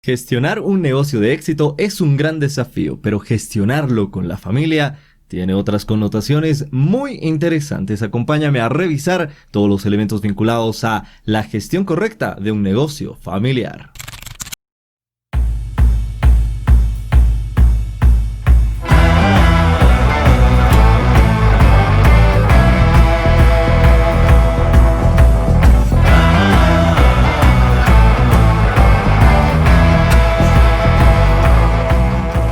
Gestionar un negocio de éxito es un gran desafío, pero gestionarlo con la familia tiene otras connotaciones muy interesantes. Acompáñame a revisar todos los elementos vinculados a la gestión correcta de un negocio familiar.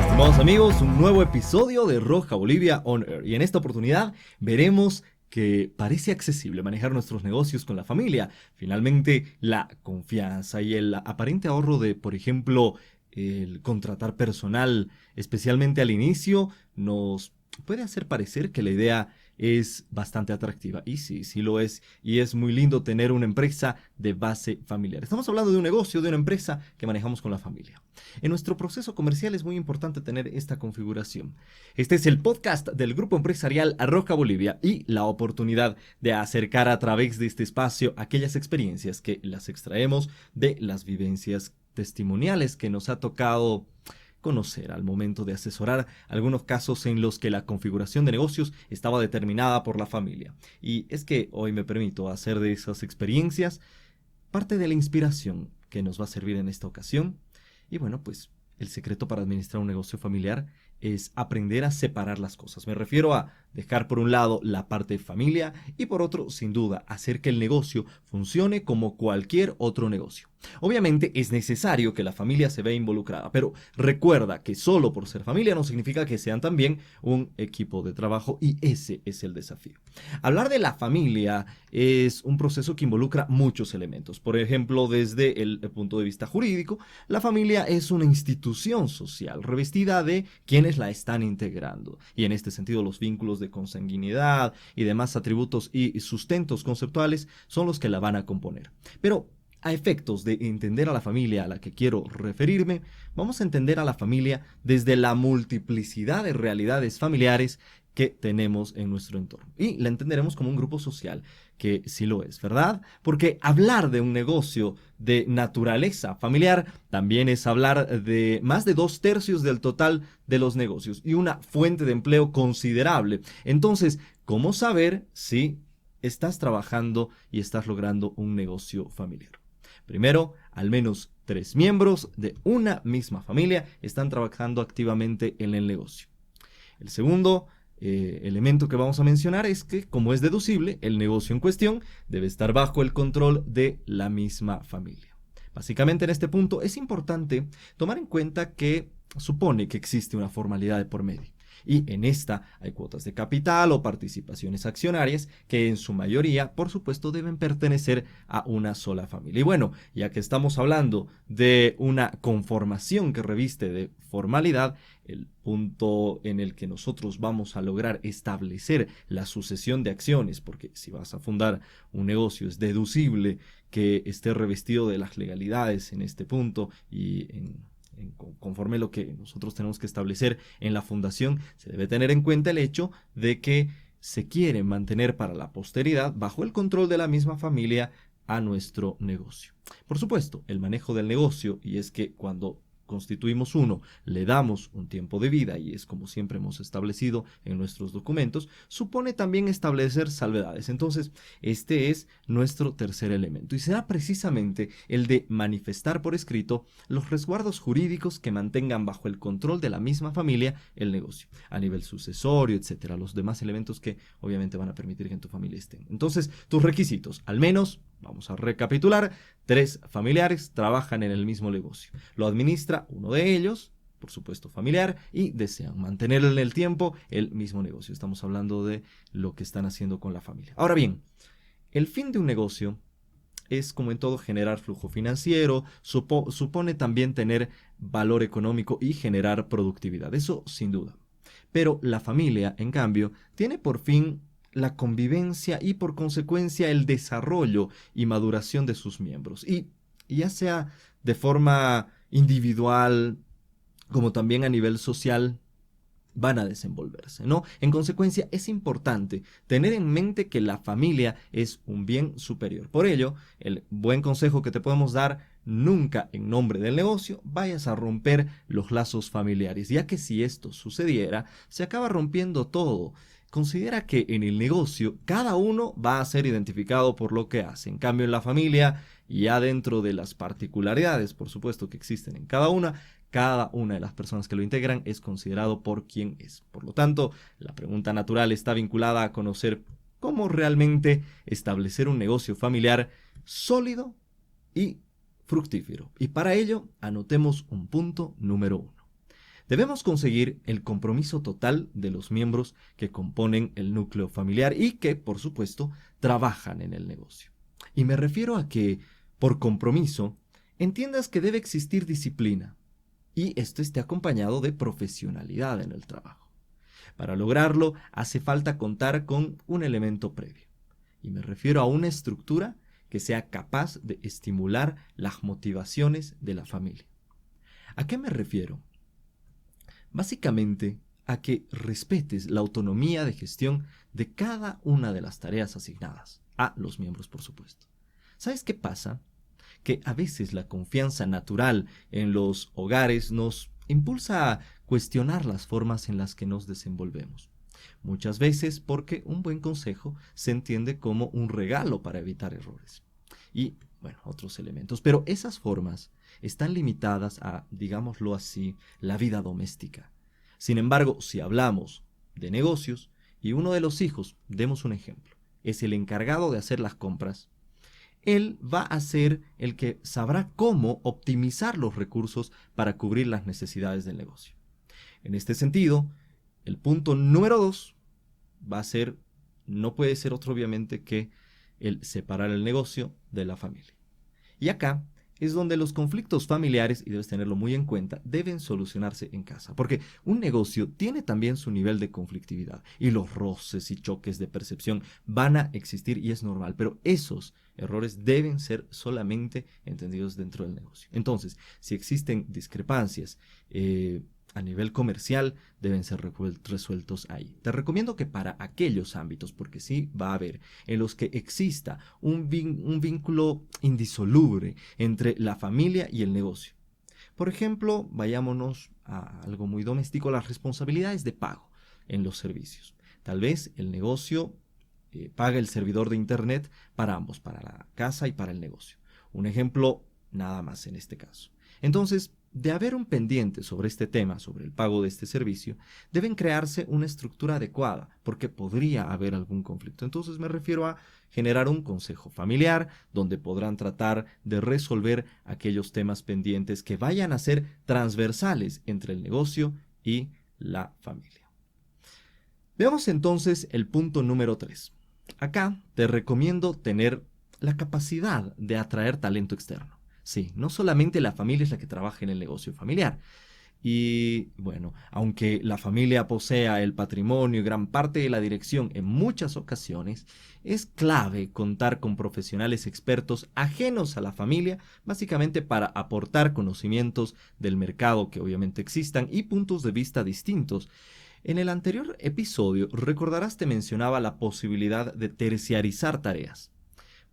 Estimados amigos, un nuevo episodio de Roja Bolivia On Air. Y en esta oportunidad veremos que parece accesible manejar nuestros negocios con la familia. Finalmente, la confianza y el aparente ahorro de, por ejemplo, el contratar personal, especialmente al inicio, nos puede hacer parecer que la idea es bastante atractiva. Y sí, sí lo es. Y es muy lindo tener una empresa de base familiar. Estamos hablando de un negocio, de una empresa que manejamos con la familia. En nuestro proceso comercial es muy importante tener esta configuración. Este es el podcast del Grupo Empresarial Arroja Bolivia y la oportunidad de acercar a través de este espacio aquellas experiencias que las extraemos de las vivencias testimoniales que nos ha tocado conocer al momento de asesorar algunos casos en los que la configuración de negocios estaba determinada por la familia. Y es que hoy me permito hacer de esas experiencias parte de la inspiración que nos va a servir en esta ocasión. Y bueno, pues el secreto para administrar un negocio familiar es aprender a separar las cosas. Me refiero a dejar por un lado la parte de familia y por otro, sin duda, hacer que el negocio funcione como cualquier otro negocio. Obviamente es necesario que la familia se vea involucrada, pero recuerda que solo por ser familia no significa que sean también un equipo de trabajo y ese es el desafío. Hablar de la familia es un proceso que involucra muchos elementos. Por ejemplo, desde el punto de vista jurídico, la familia es una institución social revestida de quienes la están integrando. Y en este sentido, los vínculos de consanguinidad y demás atributos y sustentos conceptuales son los que la van a componer. Pero a efectos de entender a la familia a la que quiero referirme, vamos a entender a la familia desde la multiplicidad de realidades familiares que tenemos en nuestro entorno. Y la entenderemos como un grupo social, que sí lo es, ¿verdad? Porque hablar de un negocio de naturaleza familiar también es hablar de más de 2/3 del total de los negocios y una fuente de empleo considerable. Entonces, ¿cómo saber si estás trabajando y estás logrando un negocio familiar? Primero, al menos 3 miembros de una misma familia están trabajando activamente en el negocio. El segundo elemento que vamos a mencionar es que, como es deducible, el negocio en cuestión debe estar bajo el control de la misma familia. Básicamente, en este punto es importante tomar en cuenta que supone que existe una formalidad de por medio. Y en esta hay cuotas de capital o participaciones accionarias que en su mayoría, por supuesto, deben pertenecer a una sola familia. Y bueno, ya que estamos hablando de una conformación que reviste de formalidad, el punto en el que nosotros vamos a lograr establecer la sucesión de acciones, porque si vas a fundar un negocio es deducible que esté revestido de las legalidades en este punto y conforme lo que nosotros tenemos que establecer en la fundación, se debe tener en cuenta el hecho de que se quiere mantener para la posteridad, bajo el control de la misma familia, a nuestro negocio. Por supuesto, el manejo del negocio, y es que cuando constituimos uno, le damos un tiempo de vida y es como siempre hemos establecido en nuestros documentos, supone también establecer salvedades. Entonces, este es nuestro tercer elemento y será precisamente el de manifestar por escrito los resguardos jurídicos que mantengan bajo el control de la misma familia el negocio, a nivel sucesorio, etcétera, los demás elementos que obviamente van a permitir que en tu familia estén. Entonces, tus requisitos, al menos, vamos a recapitular, 3 familiares trabajan en el mismo negocio. Lo administra uno de ellos, por supuesto familiar, y desean mantener en el tiempo el mismo negocio. Estamos hablando de lo que están haciendo con la familia. Ahora bien, el fin de un negocio es, como en todo, generar flujo financiero, supone también tener valor económico y generar productividad. Eso sin duda. Pero la familia, en cambio, tiene por fin la convivencia y por consecuencia el desarrollo y maduración de sus miembros. Y ya sea de forma individual como también a nivel social, van a desenvolverse, ¿no? En consecuencia, es importante tener en mente que la familia es un bien superior. Por ello, el buen consejo que te podemos dar nunca en nombre del negocio vayas a romper los lazos familiares, ya que si esto sucediera, se acaba rompiendo todo. Considera que en el negocio cada uno va a ser identificado por lo que hace. En cambio, en la familia, ya dentro de las particularidades, por supuesto, que existen en cada una de las personas que lo integran es considerado por quien es. Por lo tanto, la pregunta natural está vinculada a conocer cómo realmente establecer un negocio familiar sólido y fructífero. Y para ello, anotemos un punto número 1. Debemos conseguir el compromiso total de los miembros que componen el núcleo familiar y que, por supuesto, trabajan en el negocio. Y me refiero a que, por compromiso, entiendas que debe existir disciplina y esto esté acompañado de profesionalidad en el trabajo. Para lograrlo, hace falta contar con un elemento previo. Y me refiero a una estructura que sea capaz de estimular las motivaciones de la familia. ¿A qué me refiero? Básicamente, a que respetes la autonomía de gestión de cada una de las tareas asignadas, a los miembros, por supuesto. ¿Sabes qué pasa? Que a veces la confianza natural en los hogares nos impulsa a cuestionar las formas en las que nos desenvolvemos. Muchas veces porque un buen consejo se entiende como un regalo para evitar errores. Y, bueno, otros elementos. Pero esas formas están limitadas a, digámoslo así, la vida doméstica. Sin embargo, si hablamos de negocios y uno de los hijos, demos un ejemplo, es el encargado de hacer las compras, él va a ser el que sabrá cómo optimizar los recursos para cubrir las necesidades del negocio. En este sentido, el punto número 2 va a ser, no puede ser otro obviamente que el separar el negocio de la familia. Y acá es donde los conflictos familiares, y debes tenerlo muy en cuenta, deben solucionarse en casa, porque un negocio tiene también su nivel de conflictividad y los roces y choques de percepción van a existir y es normal, pero esos errores deben ser solamente entendidos dentro del negocio. Entonces, si existen discrepancias a nivel comercial, deben ser resueltos ahí. Te recomiendo que para aquellos ámbitos, porque sí va a haber, en los que exista un vínculo indisoluble entre la familia y el negocio. Por ejemplo, vayámonos a algo muy doméstico, las responsabilidades de pago en los servicios. Tal vez el negocio paga el servidor de internet para ambos, para la casa y para el negocio. Un ejemplo nada más en este caso. Entonces, de haber un pendiente sobre este tema, sobre el pago de este servicio, deben crearse una estructura adecuada, porque podría haber algún conflicto. Entonces me refiero a generar un consejo familiar donde podrán tratar de resolver aquellos temas pendientes que vayan a ser transversales entre el negocio y la familia. Veamos entonces el punto número 3. Acá te recomiendo tener la capacidad de atraer talento externo. Sí, no solamente la familia es la que trabaja en el negocio familiar. Y bueno, aunque la familia posea el patrimonio y gran parte de la dirección en muchas ocasiones, es clave contar con profesionales expertos ajenos a la familia, básicamente para aportar conocimientos del mercado que obviamente existan y puntos de vista distintos. En el anterior episodio, recordarás te mencionaba la posibilidad de terciarizar tareas.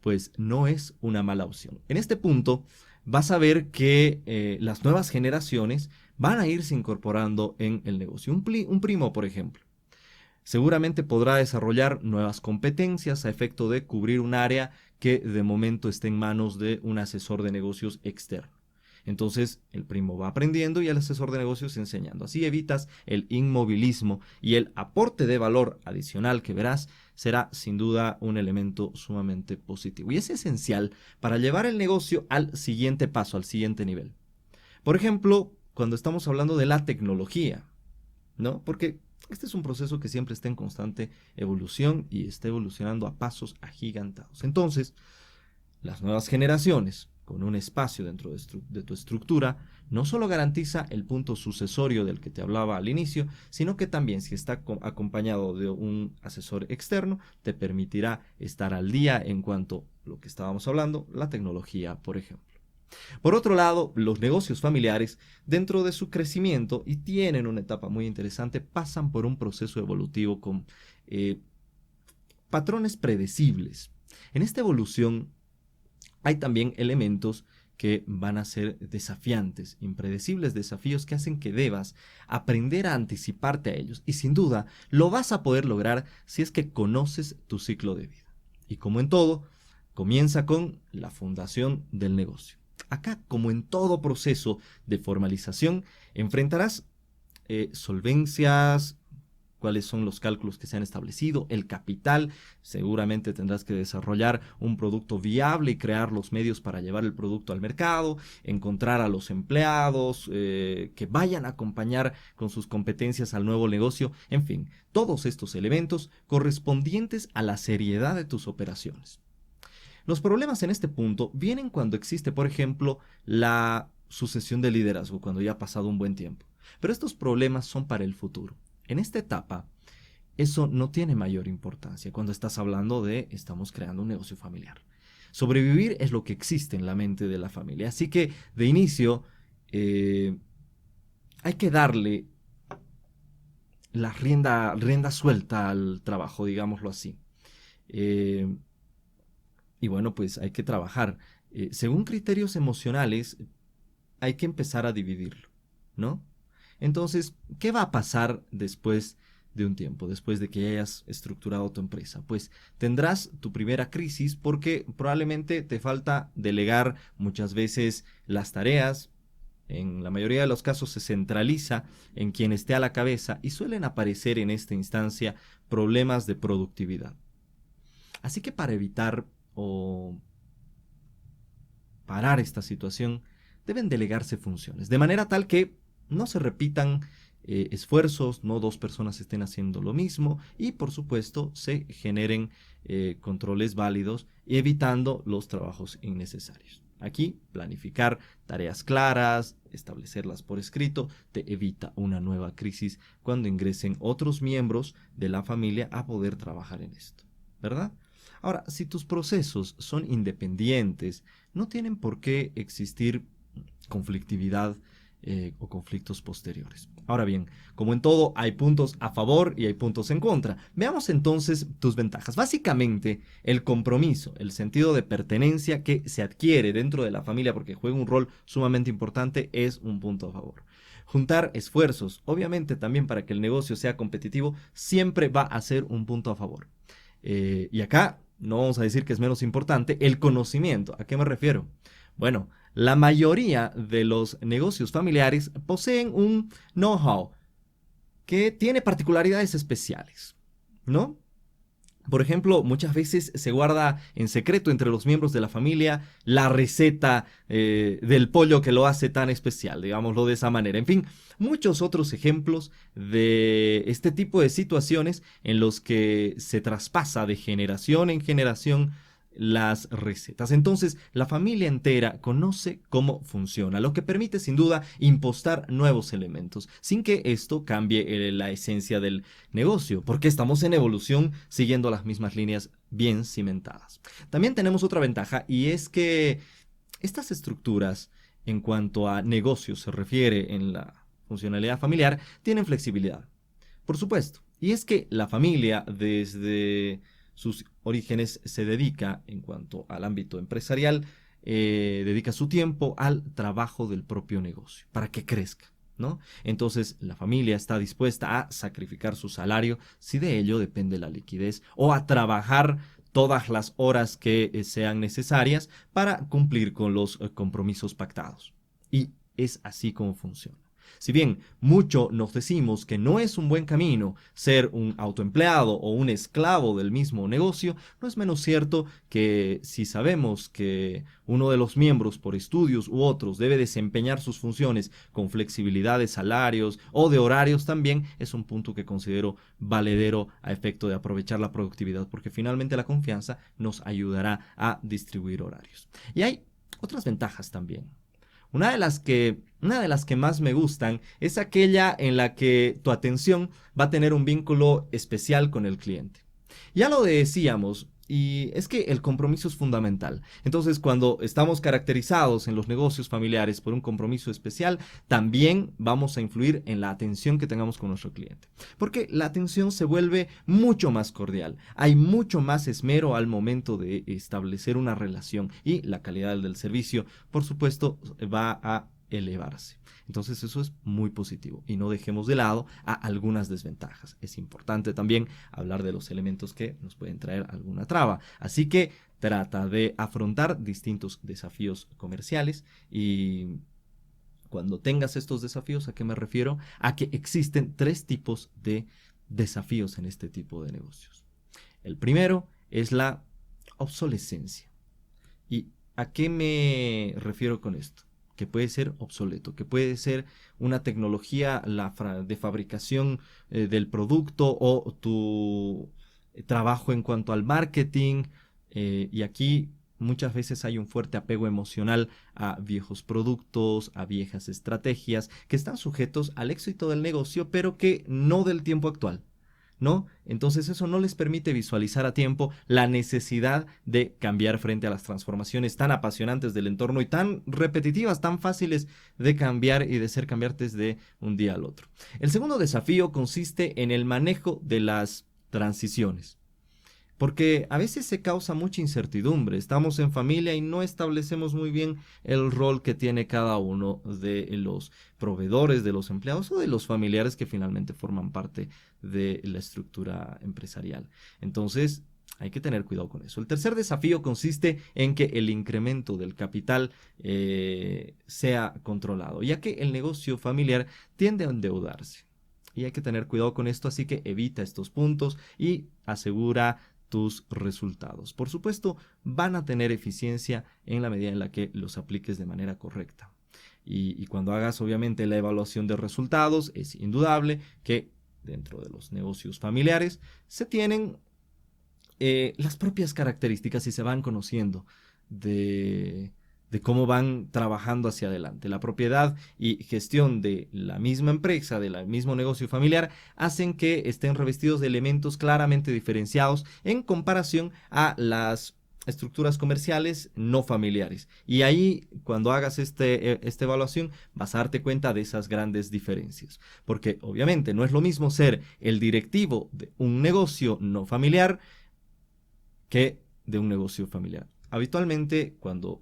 Pues no es una mala opción. En este punto vas a ver que las nuevas generaciones van a irse incorporando en el negocio. Un primo, por ejemplo, seguramente podrá desarrollar nuevas competencias a efecto de cubrir un área que de momento esté en manos de un asesor de negocios externo. Entonces el primo va aprendiendo y el asesor de negocios enseñando. Así evitas el inmovilismo y el aporte de valor adicional que verás será sin duda un elemento sumamente positivo. Y es esencial para llevar el negocio al siguiente paso, al siguiente nivel. Por ejemplo, cuando estamos hablando de la tecnología, ¿no? Porque este es un proceso que siempre está en constante evolución y está evolucionando a pasos agigantados. Entonces, las nuevas generaciones, con un espacio dentro de tu estructura, no solo garantiza el punto sucesorio del que te hablaba al inicio, sino que también, si está acompañado de un asesor externo, te permitirá estar al día en cuanto a lo que estábamos hablando, la tecnología, por ejemplo. Por otro lado, los negocios familiares, dentro de su crecimiento y tienen una etapa muy interesante, pasan por un proceso evolutivo con patrones predecibles. En esta evolución hay también elementos que van a ser desafiantes, impredecibles desafíos que hacen que debas aprender a anticiparte a ellos. Y sin duda, lo vas a poder lograr si es que conoces tu ciclo de vida. Y como en todo, comienza con la fundación del negocio. Acá, como en todo proceso de formalización, enfrentarás solvencias, cuáles son los cálculos que se han establecido, el capital, seguramente tendrás que desarrollar un producto viable y crear los medios para llevar el producto al mercado, encontrar a los empleados que vayan a acompañar con sus competencias al nuevo negocio, en fin, todos estos elementos correspondientes a la seriedad de tus operaciones. Los problemas en este punto vienen cuando existe, por ejemplo, la sucesión de liderazgo, cuando ya ha pasado un buen tiempo. Pero estos problemas son para el futuro. En esta etapa, eso no tiene mayor importancia cuando estás hablando de estamos creando un negocio familiar. Sobrevivir es lo que existe en la mente de la familia. Así que, de inicio, hay que darle la rienda suelta al trabajo, digámoslo así. Y bueno, pues hay que trabajar. Según criterios emocionales, hay que empezar a dividirlo, ¿no? Entonces, ¿qué va a pasar después de un tiempo, después de que hayas estructurado tu empresa? Pues tendrás tu primera crisis porque probablemente te falta delegar muchas veces las tareas. En la mayoría de los casos se centraliza en quien esté a la cabeza y suelen aparecer en esta instancia problemas de productividad. Así que para evitar o parar esta situación, deben delegarse funciones, de manera tal que no se repitan esfuerzos, no dos personas estén haciendo lo mismo y por supuesto se generen controles válidos evitando los trabajos innecesarios. Aquí, planificar tareas claras, establecerlas por escrito, te evita una nueva crisis cuando ingresen otros miembros de la familia a poder trabajar en esto, ¿verdad? Ahora, si tus procesos son independientes, no tienen por qué existir conflictividad o conflictos posteriores. Ahora bien, como en todo, hay puntos a favor y hay puntos en contra. Veamos entonces tus ventajas. Básicamente, el compromiso, el sentido de pertenencia que se adquiere dentro de la familia porque juega un rol sumamente importante es un punto a favor. Juntar esfuerzos, obviamente también para que el negocio sea competitivo, siempre va a ser un punto a favor. Y acá no vamos a decir que es menos importante el conocimiento. ¿A qué me refiero? Bueno, la mayoría de los negocios familiares poseen un know-how que tiene particularidades especiales, ¿no? Por ejemplo, muchas veces se guarda en secreto entre los miembros de la familia la receta del pollo que lo hace tan especial, digámoslo de esa manera. En fin, muchos otros ejemplos de este tipo de situaciones en los que se traspasa de generación en generación las recetas. Entonces, la familia entera conoce cómo funciona, lo que permite sin duda impostar nuevos elementos, sin que esto cambie la esencia del negocio, porque estamos en evolución siguiendo las mismas líneas bien cimentadas. También tenemos otra ventaja y es que estas estructuras, en cuanto a negocios se refiere en la funcionalidad familiar, tienen flexibilidad. Por supuesto, y es que la familia desde sus orígenes se dedica, en cuanto al ámbito empresarial, dedica su tiempo al trabajo del propio negocio, para que crezca, ¿no? Entonces, la familia está dispuesta a sacrificar su salario si de ello depende la liquidez o a trabajar todas las horas que sean necesarias para cumplir con los compromisos pactados. Y es así como funciona. Si bien mucho nos decimos que no es un buen camino ser un autoempleado o un esclavo del mismo negocio, no es menos cierto que si sabemos que uno de los miembros por estudios u otros debe desempeñar sus funciones con flexibilidad de salarios o de horarios también, es un punto que considero valedero a efecto de aprovechar la productividad, porque finalmente la confianza nos ayudará a distribuir horarios. Y hay otras ventajas también. Una de las que más me gustan es aquella en la que tu atención va a tener un vínculo especial con el cliente. Ya lo decíamos, Y es que el compromiso es fundamental. Entonces, cuando estamos caracterizados en los negocios familiares por un compromiso especial, también vamos a influir en la atención que tengamos con nuestro cliente. Porque la atención se vuelve mucho más cordial. Hay mucho más esmero al momento de establecer una relación y la calidad del servicio, por supuesto, va a elevarse. Entonces eso es muy positivo y no dejemos de lado a algunas desventajas. Es importante también hablar de los elementos que nos pueden traer alguna traba. Así que trata de afrontar distintos desafíos comerciales y cuando tengas estos desafíos, ¿a qué me refiero? A que existen 3 tipos de desafíos en este tipo de negocios. El primero es la obsolescencia. ¿Y a qué me refiero con esto? Que puede ser obsoleto, que puede ser una tecnología de fabricación del producto o tu trabajo en cuanto al marketing. Y aquí muchas veces hay un fuerte apego emocional a viejos productos, a viejas estrategias que están sujetos al éxito del negocio, pero que no del tiempo actual, ¿no? Entonces eso no les permite visualizar a tiempo la necesidad de cambiar frente a las transformaciones tan apasionantes del entorno y tan repetitivas, tan fáciles de cambiar y de ser cambiantes de un día al otro. El segundo desafío consiste en el manejo de las transiciones. Porque a veces se causa mucha incertidumbre. Estamos en familia y no establecemos muy bien el rol que tiene cada uno de los proveedores, de los empleados o de los familiares que finalmente forman parte de la estructura empresarial. Entonces, hay que tener cuidado con eso. El tercer desafío consiste en que el incremento del capital sea controlado, ya que el negocio familiar tiende a endeudarse. Y hay que tener cuidado con esto, así que evita estos puntos y asegura tus resultados. Por supuesto, van a tener eficiencia en la medida en la que los apliques de manera correcta. Y cuando hagas, obviamente, la evaluación de resultados, es indudable que dentro de los negocios familiares se tienen las propias características y se van conociendo de cómo van trabajando hacia adelante. La propiedad y gestión de la misma empresa, del mismo negocio familiar, hacen que estén revestidos de elementos claramente diferenciados en comparación a las estructuras comerciales no familiares. Y ahí, cuando hagas esta evaluación, vas a darte cuenta de esas grandes diferencias. Porque obviamente no es lo mismo ser el directivo de un negocio no familiar que de un negocio familiar. Habitualmente, cuando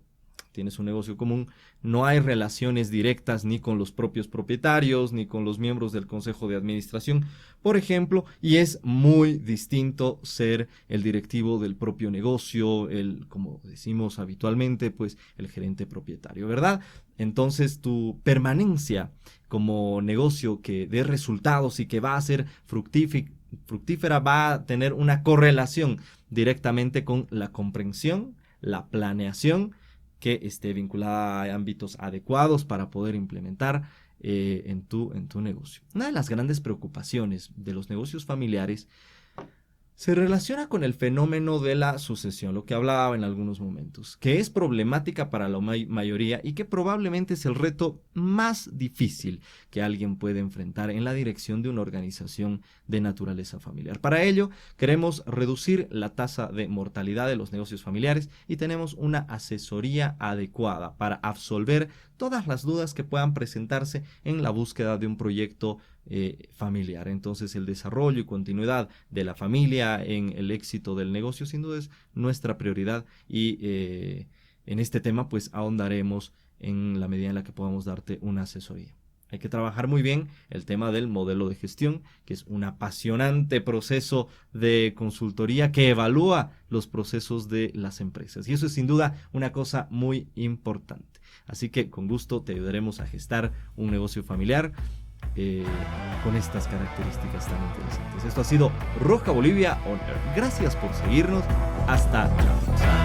tienes un negocio común, no hay relaciones directas ni con los propios propietarios, ni con los miembros del consejo de administración, por ejemplo, y es muy distinto ser el directivo del propio negocio, como decimos habitualmente, pues el gerente propietario, ¿verdad? Entonces, tu permanencia como negocio que dé resultados y que va a ser fructífera va a tener una correlación directamente con la comprensión, la planeación, que esté vinculada a ámbitos adecuados para poder implementar en tu negocio. Una de las grandes preocupaciones de los negocios familiares se relaciona con el fenómeno de la sucesión, lo que hablaba en algunos momentos, que es problemática para la mayoría y que probablemente es el reto más difícil que alguien puede enfrentar en la dirección de una organización de naturaleza familiar. Para ello, queremos reducir la tasa de mortalidad de los negocios familiares y tenemos una asesoría adecuada para absolver todas las dudas que puedan presentarse en la búsqueda de un proyecto familiar. Entonces, el desarrollo y continuidad de la familia en el éxito del negocio sin duda es nuestra prioridad y en este tema pues ahondaremos en la medida en la que podamos darte una asesoría. Hay que trabajar muy bien el tema del modelo de gestión, que es un apasionante proceso de consultoría que evalúa los procesos de las empresas. Y eso es sin duda una cosa muy importante. Así que con gusto te ayudaremos a gestar un negocio familiar con estas características tan interesantes. Esto ha sido Roja Bolivia On Air. Gracias por seguirnos. Hasta la próxima.